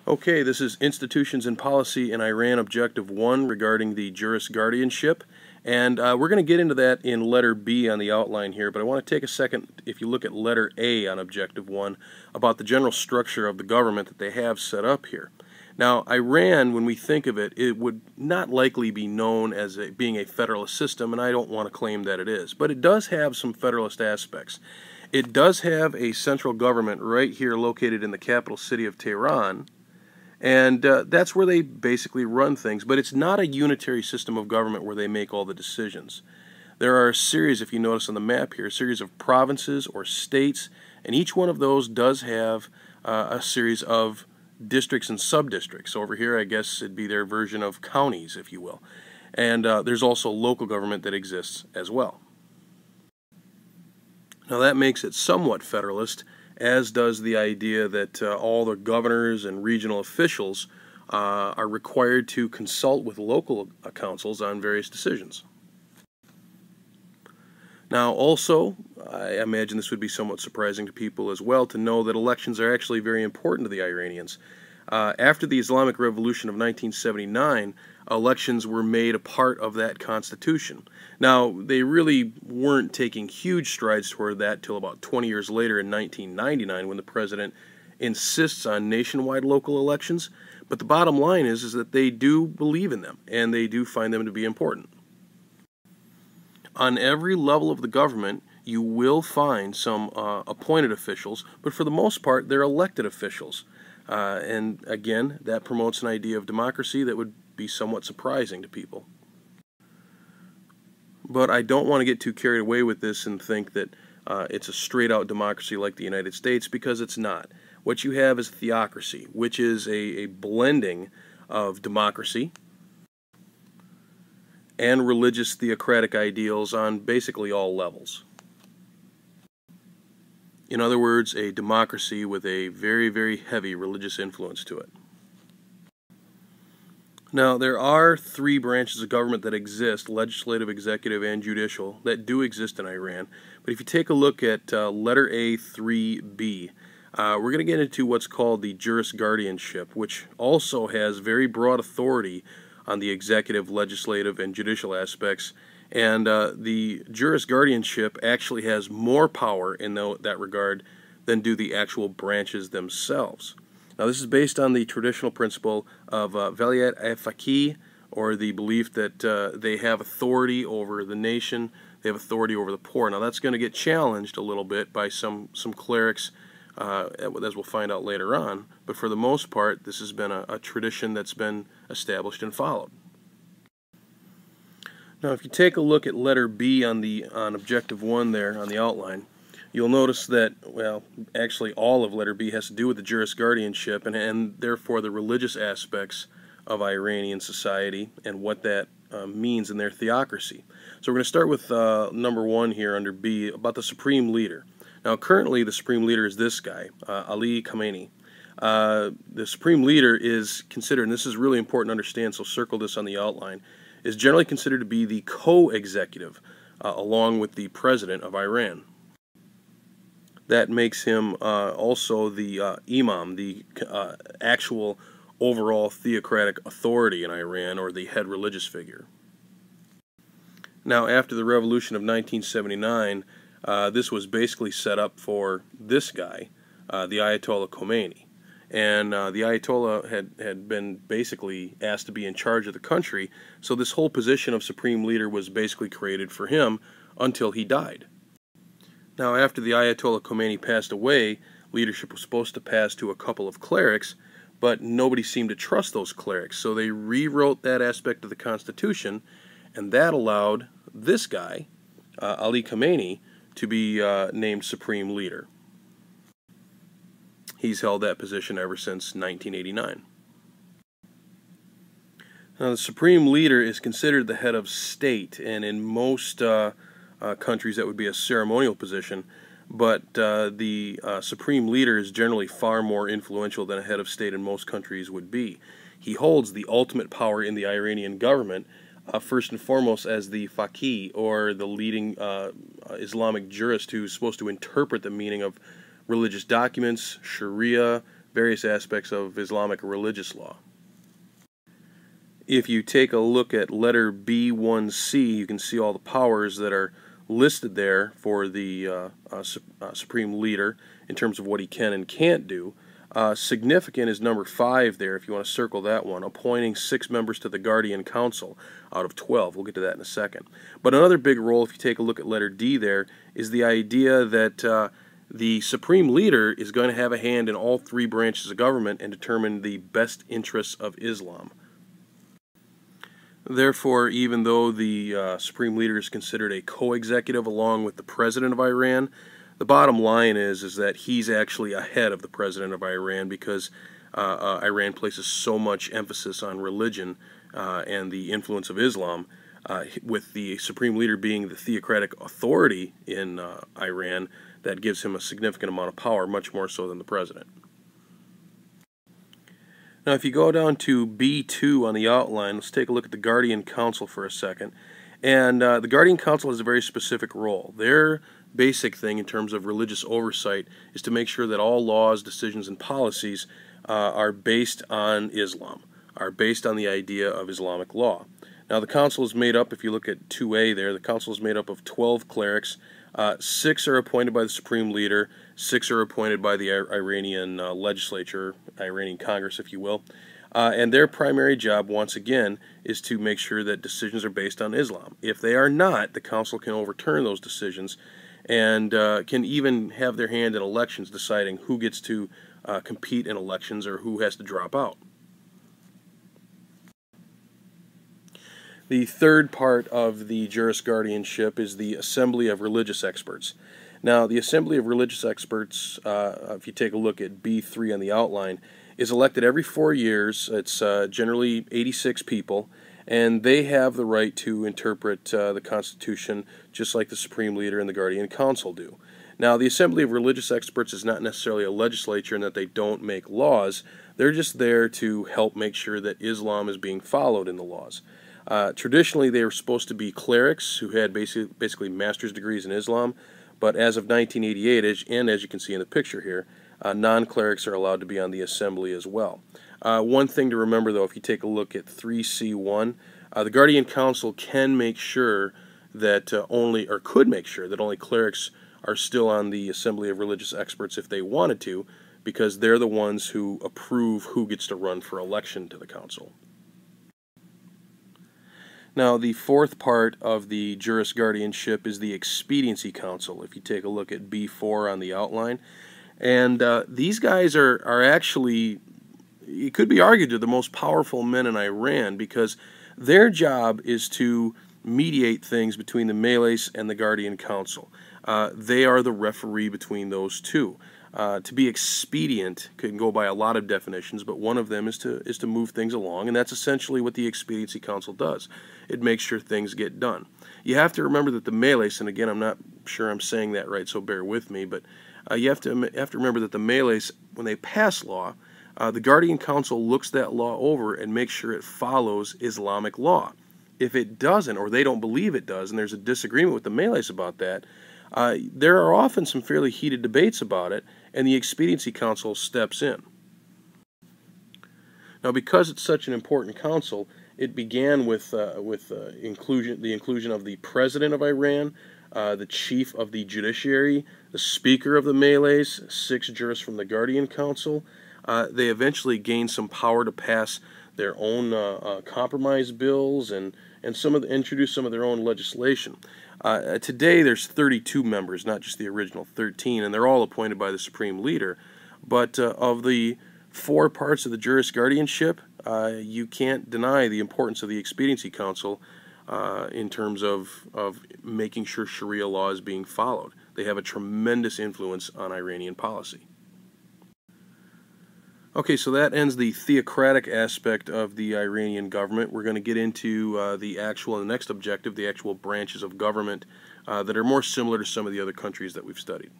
Okay, this is Institutions and Policy in Iran, Objective 1 regarding the Jurist Guardianship. And we're going to get into that in letter B on the outline here, but I want to take a second, if you look at letter A on Objective 1, about the general structure of the government that they have set up here. Now, Iran, when we think of it, it would not likely be known as being a federalist system, and I don't want to claim that it is, but it does have some federalist aspects. It does have a central government right here located in the capital city of Tehran, and that's where they basically run things, but it's not a unitary system of government where they make all the decisions. There are a series, if you notice on the map here, a series of provinces or states, and each one of those does have a series of districts and sub-districts. Over here, I guess it'd be their version of counties, if you will. And there's also local government that exists as well. Now that makes it somewhat federalist, as does the idea that all the governors and regional officials are required to consult with local councils on various decisions. Now also, I imagine this would be somewhat surprising to people as well to know that elections are actually very important to the Iranians. After the Islamic Revolution of 1979, elections were made a part of that constitution. Now, they really weren't taking huge strides toward that till about 20 years later in 1999 when the president insists on nationwide local elections. But the bottom line is that they do believe in them, and they do find them to be important. On every level of the government, you will find some appointed officials, but for the most part, they're elected officials. And again, that promotes an idea of democracy that would be somewhat surprising to people. But I don't want to get too carried away with this and think that it's a straight-out democracy like the United States, because it's not. What you have is theocracy, which is a blending of democracy and religious theocratic ideals on basically all levels. In other words, a democracy with a very, very heavy religious influence to it. Now, there are three branches of government that exist, legislative, executive, and judicial, that do exist in Iran. But if you take a look at letter A, 3B, we're going to get into what's called the Jurist Guardianship, which also has very broad authority on the executive, legislative, and judicial aspects. And the Jurist Guardianship actually has more power in that regard than do the actual branches themselves. Now, this is based on the traditional principle of Velayat-e-Faqih, or the belief that they have authority over the nation, they have authority over the poor. Now, that's going to get challenged a little bit by some clerics, as we'll find out later on. But for the most part, this has been a tradition that's been established and followed. Now, if you take a look at letter B on Objective 1 there on the outline, you'll notice that, well, actually all of letter B has to do with the Jurist Guardianship and therefore the religious aspects of Iranian society and what that means in their theocracy. So we're going to start with number 1 here under B, about the Supreme Leader. Now, currently the Supreme Leader is this guy, Ali Khamenei. The Supreme Leader is considered, and this is really important to understand, so circle this on the outline, is generally considered to be the co-executive along with the President of Iran. That makes him also the imam, the actual overall theocratic authority in Iran, or the head religious figure. Now, after the revolution of 1979, this was basically set up for this guy, the Ayatollah Khomeini. And the Ayatollah had been basically asked to be in charge of the country, so this whole position of Supreme Leader was basically created for him until he died. Now, after the Ayatollah Khomeini passed away, leadership was supposed to pass to a couple of clerics, but nobody seemed to trust those clerics, so they rewrote that aspect of the Constitution, and that allowed this guy, Ali Khamenei, to be named Supreme Leader. He's held that position ever since 1989. Now, the Supreme Leader is considered the head of state, and in most countries that would be a ceremonial position, but the Supreme Leader is generally far more influential than a head of state in most countries would be. He holds the ultimate power in the Iranian government, first and foremost as the faqih, or the leading Islamic jurist who's supposed to interpret the meaning of religious documents, Sharia, various aspects of Islamic religious law. If you take a look at letter B1C, you can see all the powers that are listed there for the Supreme Leader in terms of what he can and can't do. Significant is number 5 there, if you want to circle that one, appointing 6 members to the Guardian Council out of 12. We'll get to that in a second. But another big role, if you take a look at letter D there, is the idea that the Supreme Leader is going to have a hand in all 3 branches of government and determine the best interests of Islam. Therefore, even though the Supreme Leader is considered a co-executive along with the President of Iran, the bottom line is that he's actually ahead of the President of Iran because Iran places so much emphasis on religion and the influence of Islam, with the Supreme Leader being the theocratic authority in Iran. That gives him a significant amount of power, much more so than the President. Now, if you go down to B2 on the outline, let's take a look at the Guardian Council for a second. And the Guardian Council has a very specific role. Their basic thing in terms of religious oversight is to make sure that all laws, decisions, and policies are based on Islam, are based on the idea of Islamic law. Now, the council is made up, if you look at 2A there, the council is made up of 12 clerics. 6 are appointed by the Supreme Leader, 6 are appointed by the Iranian legislature, Iranian Congress, if you will. And their primary job, once again, is to make sure that decisions are based on Islam. If they are not, the council can overturn those decisions and can even have their hand in elections, deciding who gets to compete in elections or who has to drop out. The third part of the Jurist Guardianship is the Assembly of Religious Experts. Now, the Assembly of Religious Experts, if you take a look at B3 on the outline, is elected every 4 years. It's generally 86 people, and they have the right to interpret the Constitution just like the Supreme Leader and the Guardian Council do. Now, the Assembly of Religious Experts is not necessarily a legislature in that they don't make laws. They're just there to help make sure that Islam is being followed in the laws. Traditionally, they were supposed to be clerics who had basically master's degrees in Islam, but as of 1988, and as you can see in the picture here, non-clerics are allowed to be on the assembly as well. One thing to remember, though, if you take a look at 3C1, the Guardian Council can make sure that could make sure that only clerics are still on the Assembly of Religious Experts if they wanted to, because they're the ones who approve who gets to run for election to the council. Now, the fourth part of the Jurist Guardianship is the Expediency Council, if you take a look at B4 on the outline. And these guys are actually, it could be argued, they're the most powerful men in Iran, because their job is to mediate things between the Mejlis and the Guardian Council. They are the referee between those two. To be expedient can go by a lot of definitions, but one of them is to move things along, and that's essentially what the Expediency Council does. It makes sure things get done. You have to remember that the Mejlis, and again, I'm not sure I'm saying that right, so bear with me, but you have to remember that the Mejlis, when they pass law, the Guardian Council looks that law over and makes sure it follows Islamic law. If it doesn't, or they don't believe it does, and there's a disagreement with the Mejlis about that, there are often some fairly heated debates about it, and the Expediency Council steps in. Now, because it's such an important council, it began with the inclusion of the President of Iran, the Chief of the Judiciary, the Speaker of the Mejlis, 6 jurists from the Guardian Council. They eventually gained some power to pass their own compromise bills and introduce some of their own legislation. Today there's 32 members, not just the original 13, and they're all appointed by the Supreme Leader. But of the 4 parts of the Jurist Guardianship, you can't deny the importance of the Expediency Council in terms of making sure Sharia law is being followed. They have a tremendous influence on Iranian policy. Okay, so that ends the theocratic aspect of the Iranian government. We're going to get into the next objective, the actual branches of government that are more similar to some of the other countries that we've studied.